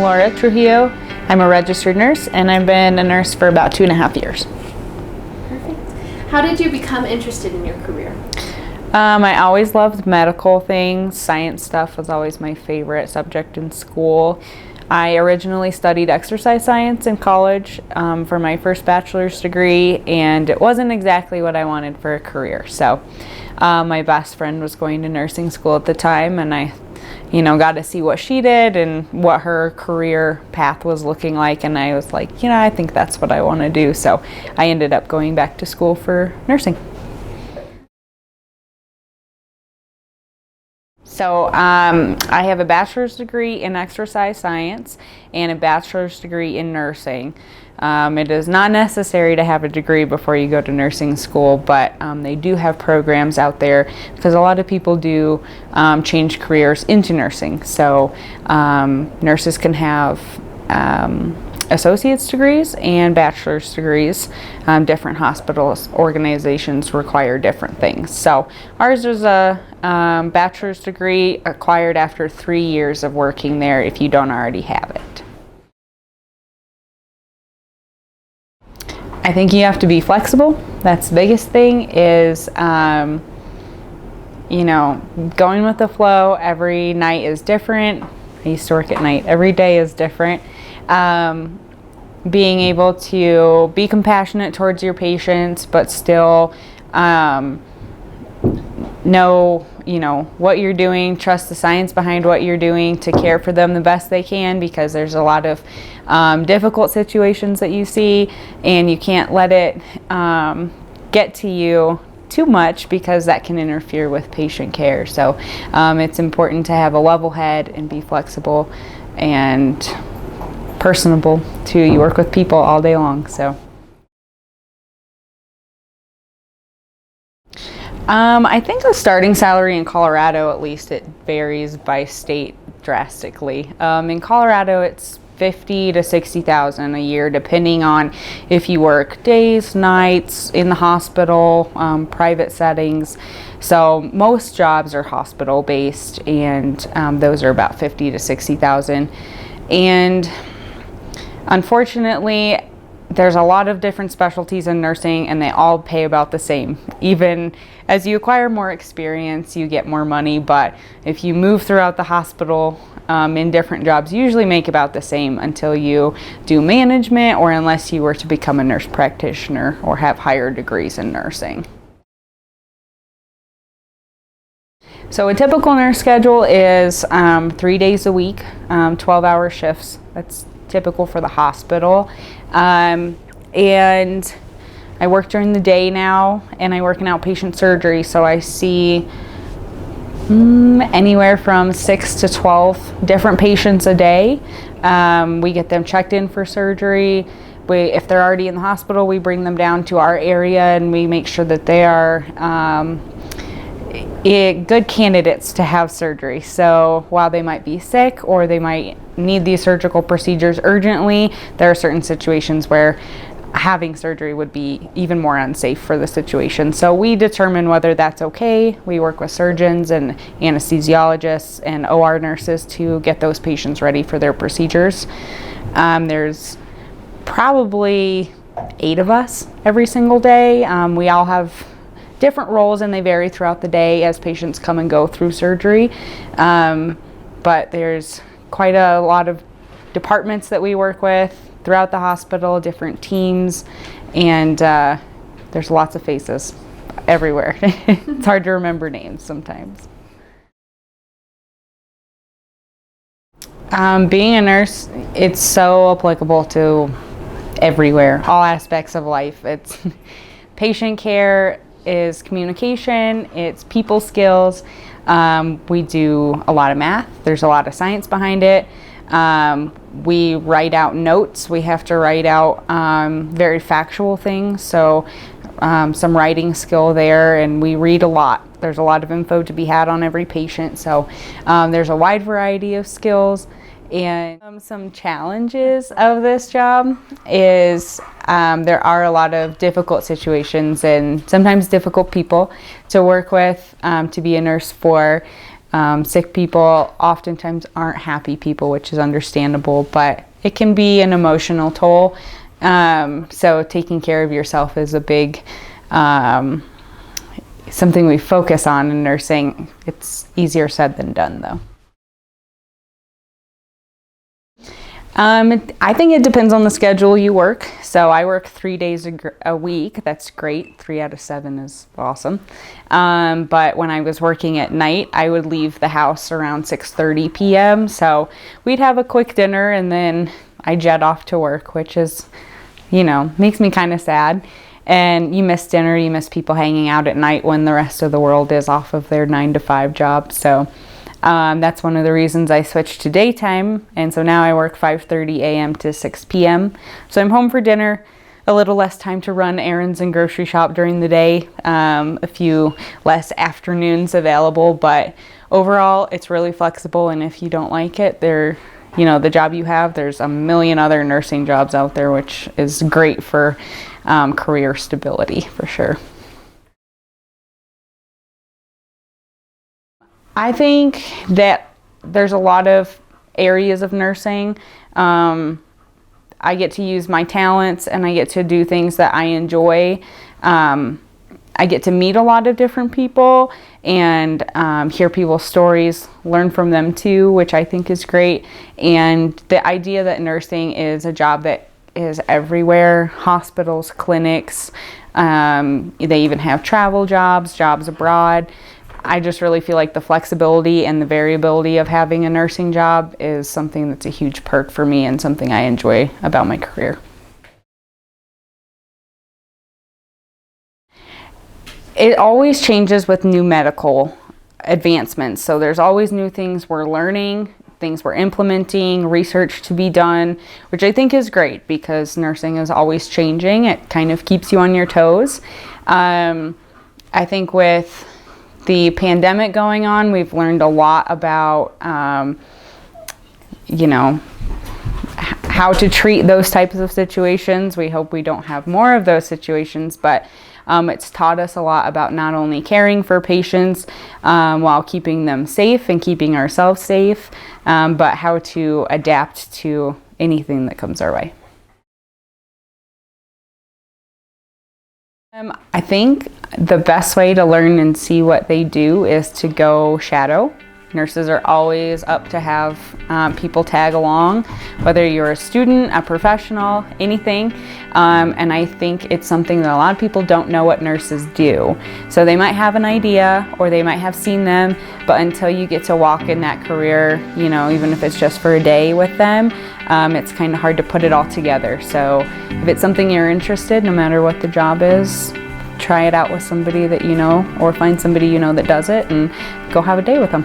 Laura Trujillo. I'm a registered nurse, and I've been a nurse for about 2.5 years. Perfect. How did you become interested in your career? I always loved medical things. Science stuff was always my favorite subject in school. I originally studied exercise science in college for my first bachelor's degree, and it wasn't exactly what I wanted for a career. So my best friend was going to nursing school at the time, and I got to see what she did and what her career path was looking like, and I was like, I think that's what I want to do. So I ended up going back to school for nursing. So I have a bachelor's degree in exercise science and a bachelor's degree in nursing. It is not necessary to have a degree before you go to nursing school, but they do have programs out there because a lot of people do change careers into nursing. So nurses can have associate's degrees and bachelor's degrees. Different hospitals, organizations require different things. So ours is a bachelor's degree acquired after 3 years of working there if you don't already have it. I think you have to be flexible. That's the biggest thing is, going with the flow. Every night is different. I used to work at night. Every day is different. Being able to be compassionate towards your patients, but still know what you're doing, trust the science behind what you're doing to care for them the best they can, because there's a lot of difficult situations that you see, and you can't let it get to you too much because that can interfere with patient care. So it's important to have a level head and be flexible and personable too. You work with people all day long. So I think the starting salary in Colorado, at least, it varies by state drastically. In Colorado, it's $50,000 to $60,000 a year, depending on if you work days, nights, in the hospital, private settings. So most jobs are hospital based, and those are about $50,000 to $60,000. And unfortunately, there's a lot of different specialties in nursing, and they all pay about the same. Even as you acquire more experience, you get more money, but if you move throughout the hospital in different jobs, you usually make about the same until you do management, or unless you were to become a nurse practitioner or have higher degrees in nursing. So a typical nurse schedule is 3 days a week, 12-hour shifts. That's typical for the hospital. And I work during the day now, and I work in outpatient surgery, so I see anywhere from 6 to 12 different patients a day. We get them checked in for surgery. If they're already in the hospital, we bring them down to our area, and we make sure that they are good candidates to have surgery. So while they might be sick or they might need these surgical procedures urgently, there are certain situations where having surgery would be even more unsafe for the situation. So we determine whether that's okay. We work with surgeons and anesthesiologists and OR nurses to get those patients ready for their procedures. There's probably 8 of us every single day. We all have different roles, and they vary throughout the day as patients come and go through surgery. But there's quite a lot of departments that we work with throughout the hospital, different teams, and there's lots of faces everywhere. It's hard to remember names sometimes. Being a nurse, it's so applicable to everywhere, all aspects of life. It's patient care is communication, it's people skills. We do a lot of math. There's a lot of science behind it. We write out notes. We have to write out very factual things, so some writing skill there, and we read a lot. There's a lot of info to be had on every patient, so there's a wide variety of skills. And some challenges of this job is there are a lot of difficult situations and sometimes difficult people to work with, to be a nurse for. Sick people oftentimes aren't happy people, which is understandable, but it can be an emotional toll. So taking care of yourself is a big something we focus on in nursing. It's easier said than done, though. I think it depends on the schedule you work. So I work 3 days a week. That's great. 3 out of 7 is awesome. But when I was working at night, I would leave the house around 6:30 p.m. So we'd have a quick dinner and then I jet off to work, which is, makes me kind of sad. And you miss dinner, you miss people hanging out at night when the rest of the world is off of their 9-to-5 job. So that's one of the reasons I switched to daytime, and so now I work 5:30 a.m. to 6 p.m. So I'm home for dinner, a little less time to run errands and grocery shop during the day, a few less afternoons available, but overall it's really flexible, and if you don't like it, the job you have, there's a million other nursing jobs out there, which is great for career stability for sure. I think that there's a lot of areas of nursing. I get to use my talents and I get to do things that I enjoy. I get to meet a lot of different people and hear people's stories, learn from them too, which I think is great. And the idea that nursing is a job that is everywhere, hospitals, clinics, they even have travel jobs abroad. I just really feel like the flexibility and the variability of having a nursing job is something that's a huge perk for me and something I enjoy about my career. It always changes with new medical advancements. So there's always new things we're learning, things we're implementing, research to be done, which I think is great because nursing is always changing. It kind of keeps you on your toes. I think with the pandemic going on, we've learned a lot about, how to treat those types of situations. We hope we don't have more of those situations, but it's taught us a lot about not only caring for patients while keeping them safe and keeping ourselves safe, but how to adapt to anything that comes our way. I think the best way to learn and see what they do is to go shadow. Nurses are always up to have people tag along, whether you're a student, a professional, anything. And I think it's something that a lot of people don't know what nurses do. So they might have an idea or they might have seen them, but until you get to walk in that career, even if it's just for a day with them, it's kind of hard to put it all together. So if it's something you're interested, no matter what the job is, try it out with somebody that you know, or find somebody you know that does it and go have a day with them.